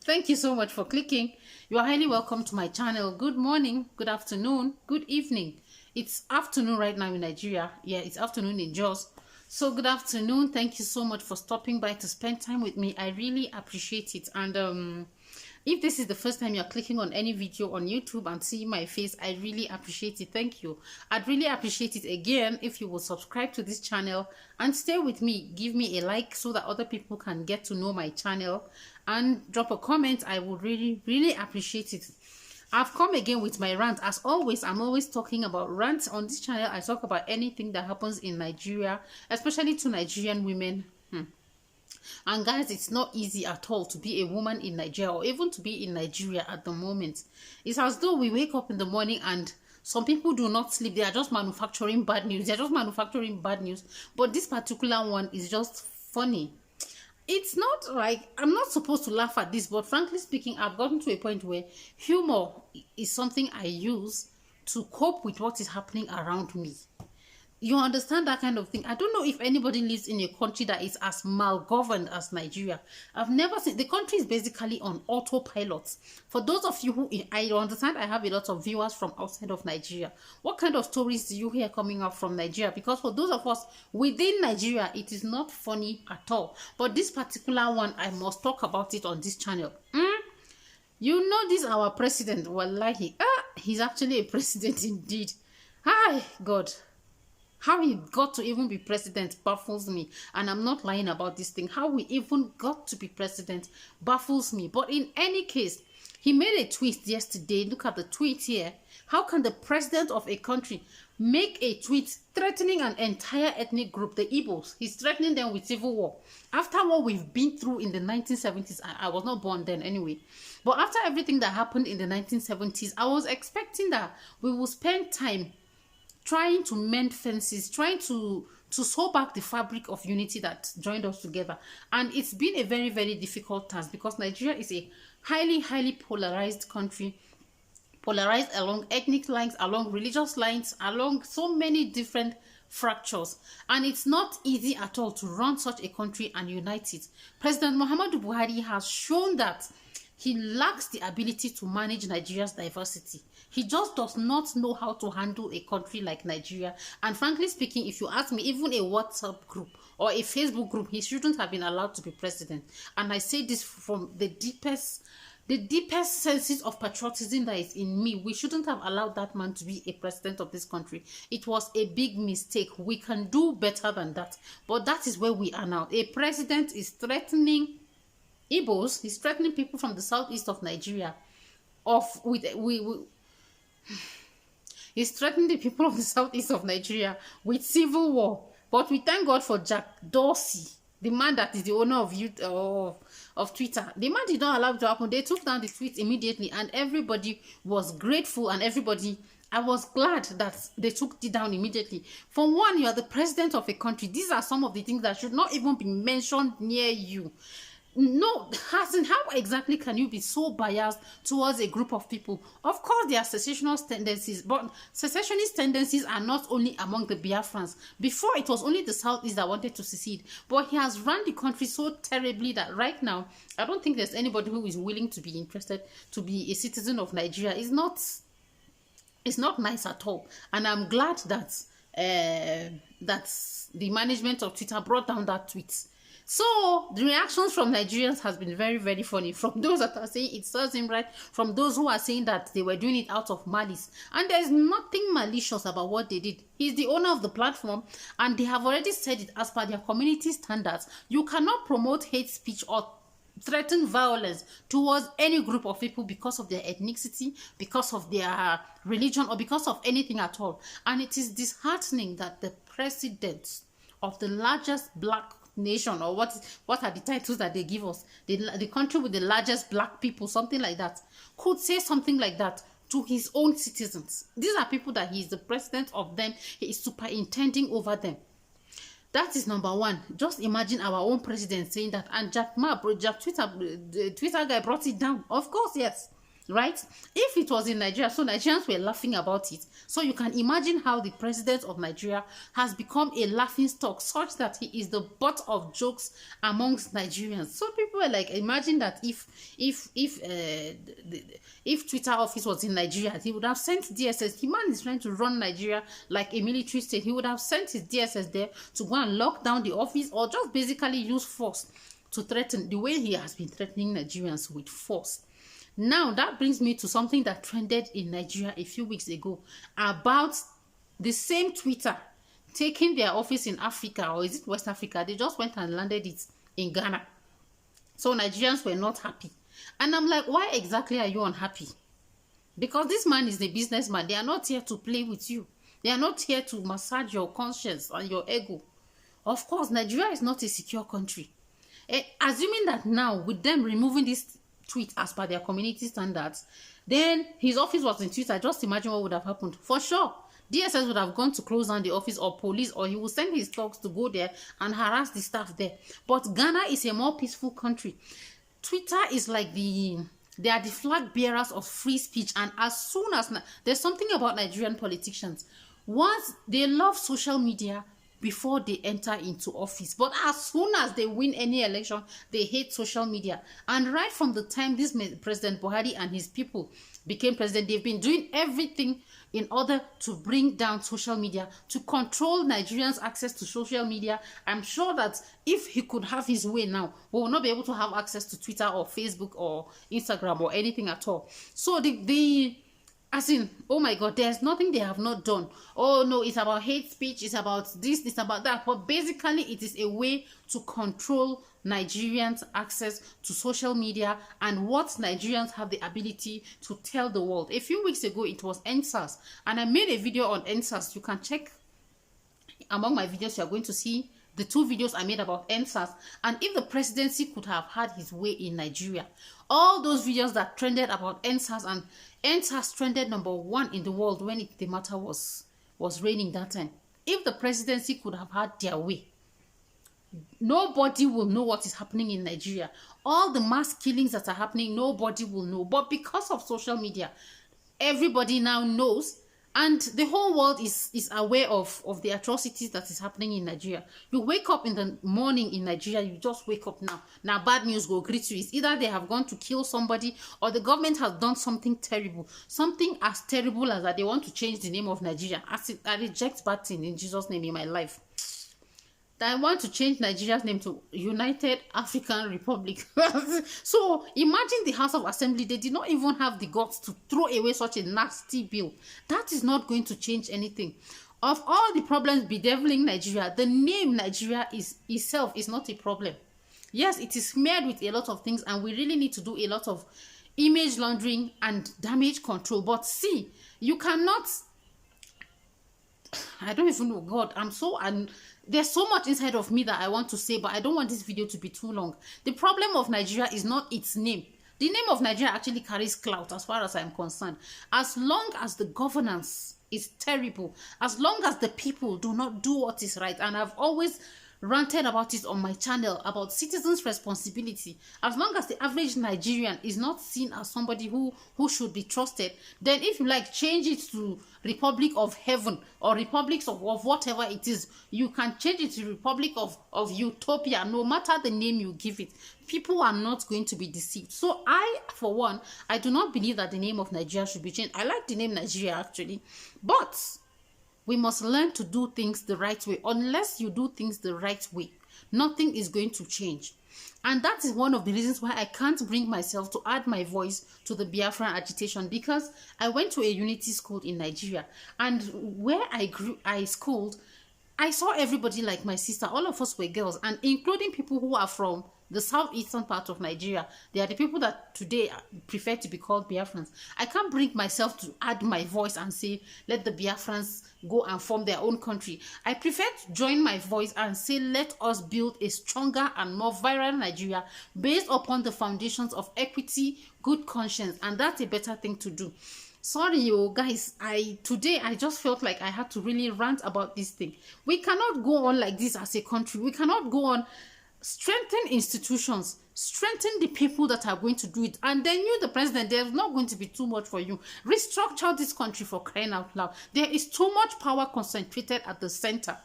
Thank you so much for clicking. You are highly welcome to my channel. Good morning, good afternoon, good evening. It's afternoon right now in Nigeria. Yeah, it's afternoon in Jos. So good afternoon. Thank you so much for stopping by to spend time with me. I really appreciate it. And if this is the first time you're clicking on any video on YouTube and seeing my face, I really appreciate it. Thank you. I'd really appreciate it again if you will subscribe to this channel and stay with me. Give me a like so that other people can get to know my channel, and drop a comment. I would really appreciate it. I've come again with my rant. As always, I'm always talking about rants on this channel. I talk about anything that happens in Nigeria, especially to Nigerian women. And guys, it's not easy at all to be a woman in Nigeria, or even to be in Nigeria at the moment. It's as though we wake up in the morning and some people do not sleep. They are just manufacturing bad news. They're just manufacturing bad news. But this particular one is just funny. It's not like I'm not supposed to laugh at this, but frankly speaking, I've gotten to a point where humor is something I use to cope with what is happening around me. You understand that kind of thing? I don't know if anybody lives in a country that is as mal-governed as Nigeria. I've never seen. The country is basically on autopilot. For those of you who, I understand I have a lot of viewers from outside of Nigeria. What kind of stories do you hear coming up from Nigeria? Because for those of us within Nigeria, it is not funny at all. But this particular one, I must talk about it on this channel. You know, this our president. Wallahi, he's actually a president indeed. Hi, God. How he got to even be president baffles me. And I'm not lying about this thing. How we even got to be president baffles me. But in any case, he made a tweet yesterday. Look at the tweet here. How can the president of a country make a tweet threatening an entire ethnic group, the Igbos? He's threatening them with civil war. After what we've been through in the 1970s, I was not born then anyway. But after everything that happened in the 1970s, I was expecting that we will spend time trying to mend fences, trying to sew back the fabric of unity that joined us together. And it's been a very difficult task, because Nigeria is a highly polarized country, polarized along ethnic lines, along religious lines, along so many different fractures. And it's not easy at all to run such a country and unite it. President Muhammadu Buhari has shown that he lacks the ability to manage Nigeria's diversity. He just does not know how to handle a country like Nigeria. And frankly speaking, if you ask me, even a WhatsApp group or a Facebook group, he shouldn't have been allowed to be president. And I say this from the deepest senses of patriotism that is in me. We shouldn't have allowed that man to be a president of this country. It was a big mistake. We can do better than that. But that is where we are now. A president is threatening Igbos. He's threatening people from the southeast of Nigeria. He's threatening the people of the southeast of Nigeria with civil war. But we thank God for Jack Dorsey, the man that is the owner of Twitter. The man did not allow it to happen. They took down the tweet immediately, and everybody was grateful, and I was glad that they took it down immediately. For one, you are the president of a country. These are some of the things that should not even be mentioned near you. No, Hassan, how exactly can you be so biased towards a group of people? Of course, there are secessionist tendencies, but secessionist tendencies are not only among the Biafrans. Before, it was only the Southeast that wanted to secede, but he has run the country so terribly that right now, I don't think there's anybody who is willing to be interested to be a citizen of Nigeria. It's not nice at all, and I'm glad that the management of Twitter brought down that tweet. So the reactions from Nigerians has been very funny. From those that are saying it serves him right, from those who are saying that they were doing it out of malice. And there's nothing malicious about what they did. He's the owner of the platform, and they have already said it as per their community standards. You cannot promote hate speech or threaten violence towards any group of people because of their ethnicity, because of their religion, or because of anything at all. And it is disheartening that the president of the largest black nation, or what are the titles that they give us, the country with the largest black people, something like that, could say something like that to his own citizens. These are people that he is the president of them. He is superintending over them. That is number one. Just imagine our own president saying that, and the Twitter guy brought it down. Of course, yes. right? If it was in Nigeria, so Nigerians were laughing about it. So you can imagine how the president of Nigeria has become a laughing stock, such that he is the butt of jokes amongst Nigerians. So people were like, imagine that if Twitter office was in Nigeria, he would have sent DSS. The man is trying to run Nigeria like a military state. He would have sent his DSS there to go and lock down the office, or just basically use force to threaten, the way he has been threatening Nigerians with force. Now, that brings me to something that trended in Nigeria a few weeks ago about the same Twitter taking their office in Africa, or is it West Africa? They just went and landed it in Ghana. So Nigerians were not happy. And I'm like, why exactly are you unhappy? Because this man is a businessman. They are not here to play with you. They are not here to massage your conscience and your ego. Of course, Nigeria is not a secure country. Assuming that now, with them removing this tweet as per their community standards, then his office was in Twitter. Just imagine what would have happened. For sure, DSS would have gone to close down the office, or police, or he would send his thugs to go there and harass the staff there. But Ghana is a more peaceful country. Twitter is like they are the flag bearers of free speech. And as soon as there's something about Nigerian politicians, once they love social media before they enter into office, but as soon as they win any election, they hate social media. And right from the time this President Buhari and his people became president, they've been doing everything in order to bring down social media, to control Nigerians' access to social media. I'm sure that if he could have his way now, we will not be able to have access to Twitter or Facebook or Instagram or anything at all. So as in, oh my God, there's nothing they have not done. Oh no, it's about hate speech, it's about this, it's about that. But basically, it is a way to control Nigerians' access to social media and what Nigerians have the ability to tell the world. A few weeks ago, it was NSAS, and I made a video on NSAS. You can check among my videos. You are going to see the 2 videos I made about NSAS, and if the presidency could have had his way in Nigeria, all those videos that trended about NSAS, and NSAS trended #1 in the world when the matter was raining that time. If the presidency could have had their way, nobody will know what is happening in Nigeria. All the mass killings that are happening, nobody will know. But because of social media, everybody now knows. And the whole world is aware of the atrocities that is happening in Nigeria. You wake up in the morning in Nigeria, you just wake up now. Now bad news go greet you. It's either they have gone to kill somebody, or the government has done something terrible. Something as terrible as that they want to change the name of Nigeria. I reject bad thing in Jesus' name in my life. I want to change Nigeria's name to United African Republic. So imagine the House of Assembly, they did not even have the guts to throw away such a nasty bill. That is not going to change anything. Of all the problems bedeviling Nigeria, the name Nigeria itself is not a problem. Yes, it is smeared with a lot of things, and we really need to do a lot of image laundering and damage control. But see, you cannot, I don't even know, God, there's so much inside of me that I want to say, but I don't want this video to be too long. The problem of Nigeria is not its name. The name of Nigeria actually carries clout as far as I'm concerned. As long as the governance is terrible, as long as the people do not do what is right, and I've always ranted about it on my channel, about citizens' responsibility. As long as the average Nigerian is not seen as somebody who should be trusted, then if you like, change it to Republic of Heaven or Republics of whatever it is. You can change it to Republic of Utopia, no matter the name you give it. People are not going to be deceived. So for one, I do not believe that the name of Nigeria should be changed. I like the name Nigeria actually, but we must learn to do things the right way. Unless you do things the right way, nothing is going to change. And that is one of the reasons why I can't bring myself to add my voice to the Biafran agitation, because I went to a unity school in Nigeria, and where I schooled, I saw everybody like my sister. All of us were girls, and including people who are from the southeastern part of Nigeria. They are the people that today prefer to be called Biafrans. I can't bring myself to add my voice and say, let the Biafrans go and form their own country. I prefer to join my voice and say, let us build a stronger and more vibrant Nigeria based upon the foundations of equity, good conscience, and that's a better thing to do. Sorry, you guys, today I just felt like I had to really rant about this thing. We cannot go on like this as a country. We cannot go on strengthen institutions, strengthen the people that are going to do it. And then you, the president, there's not going to be too much for you. Restructure this country, for crying out loud. There is too much power concentrated at the center.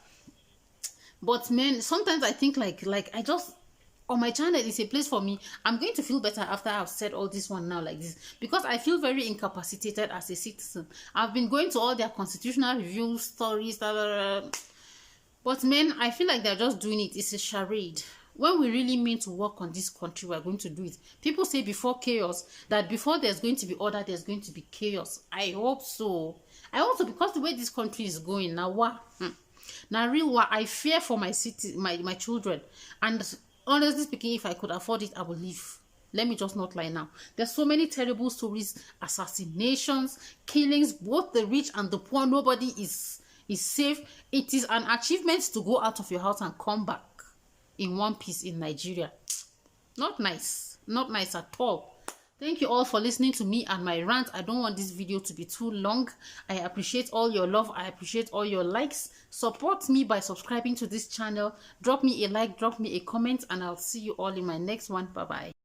But man, sometimes I think like I just, on my channel is a place for me. I'm going to feel better after I've said all this one now like this, because I feel very incapacitated as a citizen. I've been going to all their constitutional review stories, but man, I feel like they're just doing it. It's a charade. When we really mean to work on this country, we're going to do it. People say before chaos, that before there's going to be order, there's going to be chaos. I hope so. I hope so, because the way this country is going now, now real what I fear for my city, my children. And honestly speaking, if I could afford it, I would leave. Let me just not lie now. There's so many terrible stories, assassinations, killings, both the rich and the poor. Nobody is safe. It is an achievement to go out of your house and come back in one piece in Nigeria. Not nice. Not nice at all. Thank you all for listening to me and my rant. I don't want this video to be too long. I appreciate all your love. I appreciate all your likes. Support me by subscribing to this channel. Drop me a like, drop me a comment, and I'll see you all in my next one. Bye-bye.